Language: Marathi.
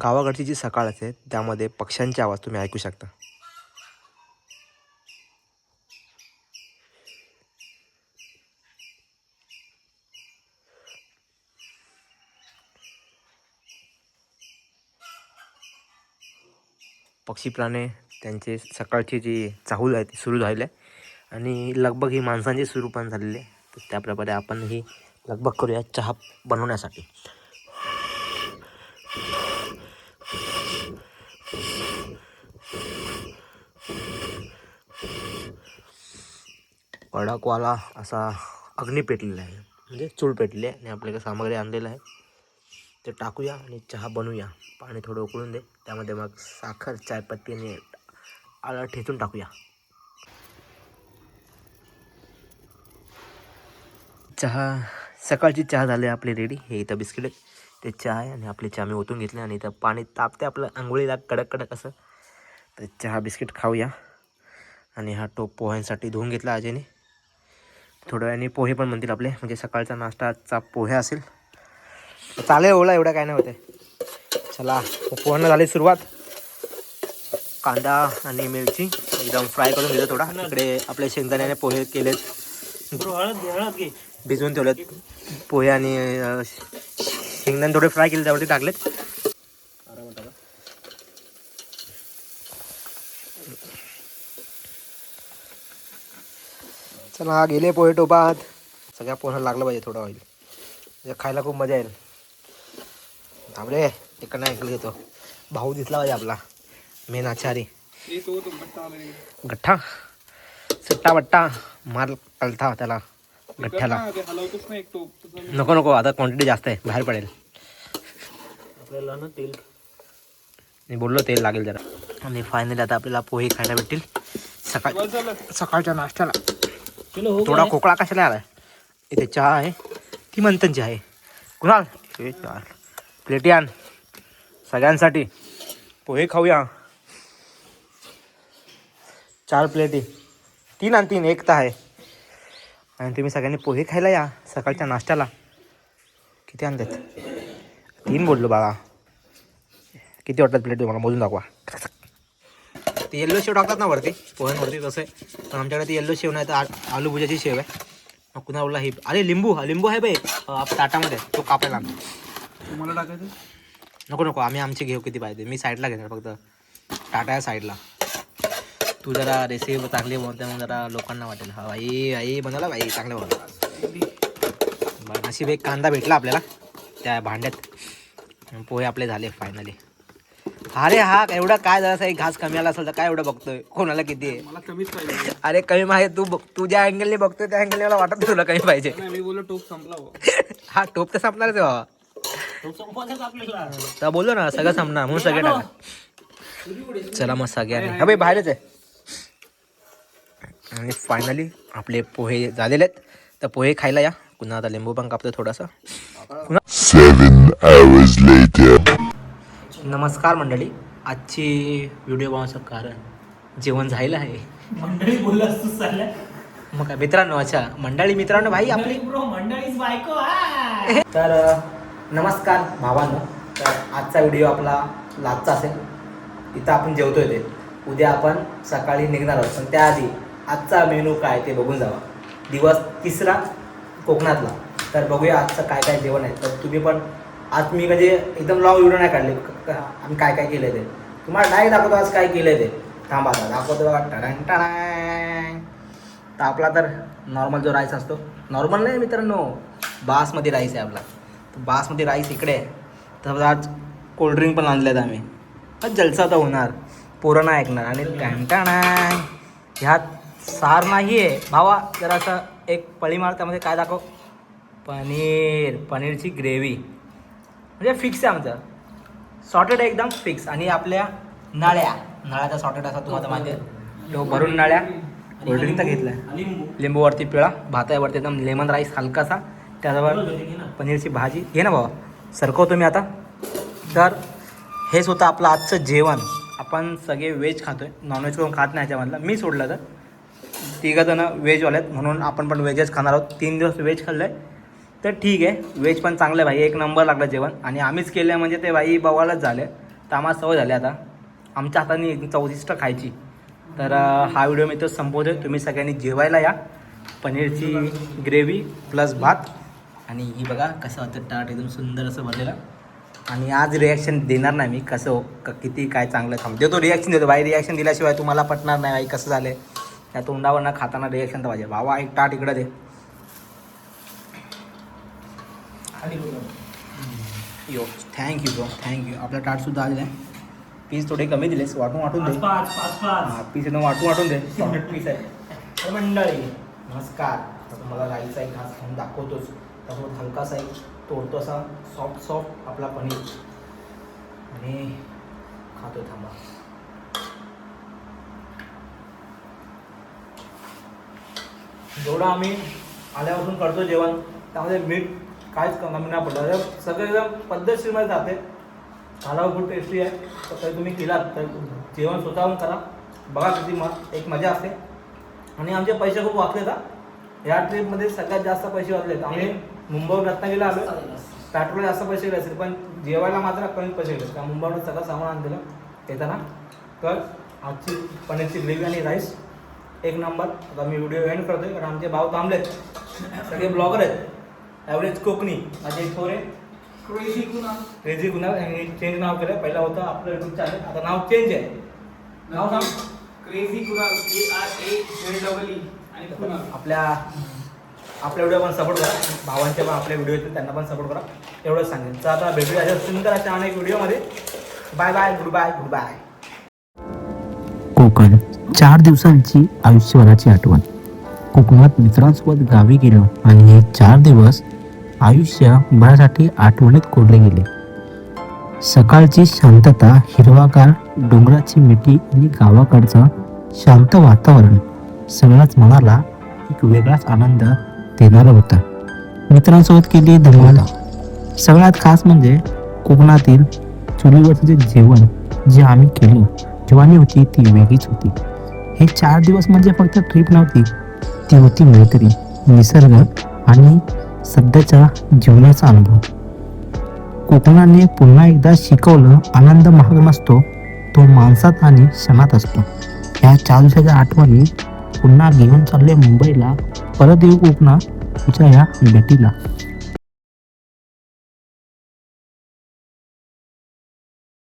गावाकडची जी सकाळ असते त्यामध्ये पक्ष्यांचे आवाज तुम्ही ऐकू शकता. पक्षी प्राणी त्यांचे सकाळची जी चाहूल आहे ती सुरू झालेली आहे आणि लगबग ही माणसांची सुरू पण झालेली आहे. तर त्याप्रकारे आपण ही लगबग करूया चहा बनवण्यासाठी. कडकवाला असा अग्नी पेटलेला आहे, म्हणजे चूल पेटली आहे आणि आपल्याकडे सामग्री आणलेलं आहे. ते टाकूया आणि चहा बनवूया. पाणी थोडं उकळून दे, त्यामध्ये मग साखर, चायपत्ती आणि आलं ठेचून टाकूया. चहा सकाळची चहा झाली आपली रेडी. हे इथं बिस्किट आहे, ते चहा आहे आणि आपली चहा मी ओतून घेतली आणि इथं पाणी तापते आपलं आंघोळीला कडक कडक असं. तर चहा बिस्किट खाऊया. आणि हा टोप पोह्यांसाठी धुवून घेतला अजयने. थोड्या वेळाने पोहे पण म्हणतील आपले, म्हणजे सकाळचा नाश्ताचा पोहे असेल. चालेल ओला, एवढा काय नाही होते. चला पोह्यांना झाली सुरुवात. कांदा आणि मिरची एकदम फ्राय करून घेतो थोडा. इकडे आपल्या शेंगदाण्याने पोहे केलेत, भिजवून ठेवलेत पोहे आणि शेंगदाणे थोडे फ्राय केले, त्यावरती टाकलेत. चला गेले पोहे टोपात. सगळ्या पोह्यांना लागलं पाहिजे थोडं ऑइल, म्हणजे खायला खूप मजा येईल. थांबले इकडनं ऐकलं घेतो. भाऊ दिसला पाहिजे आपला मेन आचारी. गठ्ठा सुट्टा बट्टा मार कळता त्याला गठ्ठ्याला. नको नको, आता क्वांटिटी जास्त आहे, बाहेर पडेल आपल्याला ना. तेल मी बोललो तेल लागेल जरा. आणि फायनली आता आपल्याला पोहे खायला भेटतील सकाळच्या नाश्त्याला. थोडा खोकला कशाला आलाय. इथे चहा आहे, ती मंथनची आहे. कुणाल हे चार प्लेटी आण, सगळ्यांसाठी पोहे खाऊया. 4 प्लेटी, 3 आणि 3 एक तर आहे. आणि तुम्ही सगळ्यांनी पोहे खायला या सकाळच्या नाश्त्याला. किती आणतात? 3 बोललो बाळा. किती वाटतात प्लेट तुम्हाला मोजून दाखवा. ते येल्लो शेव टाकतात ना वरती पोह्यांवरती, तसं आहे. पण आमच्याकडे ती येल्लो शेव नाही तर आलू भुजाची शेव आहे. मग कुणा बोलला ही अरे लिंबू आहे बाई ताटामध्ये, तो कापायला तुम्हाला टाकायचं. नको नको, आम्ही आमची घेऊ किती पाहिजे. मी साईडला घेणार फक्त, टाटा या साईडला. तू जरा रेसिपी चांगली बनवते मग जरा लोकांना वाटेल हा आई आई बनवला बाई चांगलं बनवला. नशीब एक कांदा भेटला आपल्याला त्या भांड्यात. पोहे आपले झाले फायनली. अरे हा एवढा काय जरासा एक घास कमी आला असेल तर काय एवढं बघतोय, कोणाला किती आहे? मला कमीच पाहिजे. अरे कमी माहिती, तू ज्या अँगलने बघतोय त्या अँगलने मला वाटत तुला कमी पाहिजे. मी बोललो टोप संपला. हा टोप तर संपणारच आहे बाबा. तर बोललो ना सगळं संपणार म्हणून सगळे टाका. चला मग सगळ्यांनी हा बाई बाहेरच आहे. आणि फायनली आपले पोहे झालेले आहेत. तर पोहे खायला या. पुन्हा आता लिंबू पण कापतो थोडासा. 7 hours later. नमस्कार मंडळी. आजची व्हिडिओ बनवायचं कारण जेवण झालं आहे. मंडळी बोललास तू चालल्या. मग काय मित्रांनो, अच्छा मंडळी मित्रांनो भाई आपली मंडळीच बायको. तर नमस्कार भावांनो. तर आजचा व्हिडिओ आपला लाजचा असेल. इथं आपण जेवतोय ते. उद्या आपण सकाळी निघणार आहोत, पण त्याआधी आजचा मेनू काय ते बघून जावा. दिवस 3रा कोकणातला. तर बघूया आजचं काय काय जेवण आहे. तर तुम्ही पण आज मी म्हणजे एकदम लॉंग व्हिडिओ नाही काढले आम्ही काय काय केलं ते. तुम्हाला डायरेक्ट दाखवतो आज काय केलं ते. थांबा दाखवतो बघा. टडांग टडांग. तर आपला तर नॉर्मल जो राईस असतो, नॉर्मल नाही मित्रांनो, बासमती राईस आहे आपला. तर बासमती राईस इकडे आहे. तर आज कोल्ड्रिंक पण आणले आहेत आम्ही. तर जलसा तर होणार, पोरं नाही ऐकणार. आणि टँटाणांग ह्यात सार नाही आहे भावा. जरा असं एक पळी मार, त्यामध्ये काय दाखव, पनीरची ग्रेव्ही म्हणजे फिक्स आहे आमचं. सॉर्टेड एकदम फिक्स. आणि आपल्या नळ्याचा सॉर्टेड असा तुम्हाला माहिती आहे, तो भरून नळ्या. कोल्ड्रिंक तर घेतलं आहे, लिंबूवरती पिळा, भातावरती एकदम लेमन राईस हलकासा, त्याच्यावर पनीरची भाजी. घे ना बाबा, सरकवतो मी आता. तर हेच होतं आपलं आजचं जेवण. आपण सगळे व्हेज खातो आहे, नॉनव्हेज करून खात नाही याच्यामधलं. मी सोडलं तर 3 जण व्हेजवाले आहेत, म्हणून आपण पण व्हेजच खाणार आहोत. 3 दिवस व्हेज खाल्लं आहे तर ठीक आहे. व्हेज पण चांगलं आहे भाई, एक नंबर लागलं जेवण. आणि आम्हीच केलं आहे म्हणजे ते भाई बवालच झालं. तर आम्हाला सवय झाली आता आमच्या हाताने चौदिष्ट खायची. तर हा व्हिडिओ मी तर संपवतो. तुम्ही सगळ्यांनी जेवायला या. पनीरची ग्रेव्ही प्लस भात आणि ही बघा कसं होतं ताट एकदम सुंदर असं भरलेलं. आणि आज रिॲक्शन देणार नाही मी कसं किती काय चांगलं देतो रिॲक्शन देतो बाई. रिॲक्शन दिल्याशिवाय तुम्हाला पटणार नाही बाई कसं झालं त्या तोंडावर ना खाताना रिॲक्शन तर पाहिजे. भावा एक ताट इकडं दे. यो थँक्यू ब्रो थँक्यू. आपला ताटसुद्धा आलेला आहे. पीस थोडे कमी दिलेस वाटून दे. हां पीस एकदम वाटून दे. सॉफ्ट पीस आहे. तर मंडळी नमस्कार. तर तुम्हाला राईचा एक घास खाऊन दाखवतोच. त्यासोबत हलकासा एक तोडतो असा सॉफ्ट आपला पनीर आणि खातो. थांबा. जेवढं आम्ही आल्यापासून करतो जेवण त्यामध्ये मीठ काहीच कमी नाही पडलं. सगळं एकदम पद्धतशीरमध्ये जाते. खालावं खूप टेस्टी आहे. तर काही तुम्ही केलात तर जेवण स्वतःहून करा. बघा किती एक मजा असते. आणि आमचे पैसे खूप वाचले का या ट्रिपमध्ये सगळ्यात जास्त पैसे वाचलेत. आम्ही मुंबईहून रत्नागिरीला आलो. पेट्रोल जास्त पैसे गेले असेल पण जेवायला मात्र कमी पैसे गेले. कारण मुंबईहून सगळं सामान आणलेलं येताना. तर आजची पनीरची ग्रेव्ही आणि राईस एक नंबर. आता मी व्हिडिओ एंड करतोय कारण आमचे भाऊ थांबलेत. सगळे ब्लॉगर आहेत. ॲव्हरेज कोकणी माझे थोरे क्रेझी कुणाल आणि चेंज नाव केलं. पहिला होतं आपलं यूट्यूब चॅनल आता नाव चेंज आहे. नाव सांग. क्रेझी कुणाल KRAZEE आणि कुणाल. आपल्या व्हिडिओ पण सपोर्ट करा. भावांचे पण आपले व्हिडिओ येतील त्यांना पण सपोर्ट करा. एवढंच सांगेन. तर आता भेटूया अशा सुंदर अशा अनेक व्हिडिओमध्ये. Bye bye good bye good bye. Konkan 4 दिवसांची आयुष्यभराची आठवण. कोकणात मित्रांसोबत गावी गेलो आणि हे 4 दिवस आयुष्यभरासाठी आठवणीत कोरले गेले. सकाळची शांतता, हिरवागार डोंगराची मिठी आणि गावाकडचं शांत वातावरण सगळ्याच मनाला एक वेगळाच आनंद देणारं होतं. मित्रांसोबत केली धमाल. सगळ्यात खास म्हणजे कोकणातील चुलीवरचं जे जेवण जे आम्ही केलं जवानी होती ती वेगळीच होती. हे 4 दिवस म्हणजे फक्त ट्रिप नव्हती. ती होती मैत्री, निसर्ग आणि सध्याच्या जीवनाचा अनुभव. कोकणाने पुन्हा एकदा शिकवलं आनंद महाग नसतो, तो माणसात आणि क्षणात असतो. या 4 दिवसाच्या आठवणी पुन्हा घेऊन चालले मुंबईला. परत येऊ कोकणात तुझ्या या भेटीला.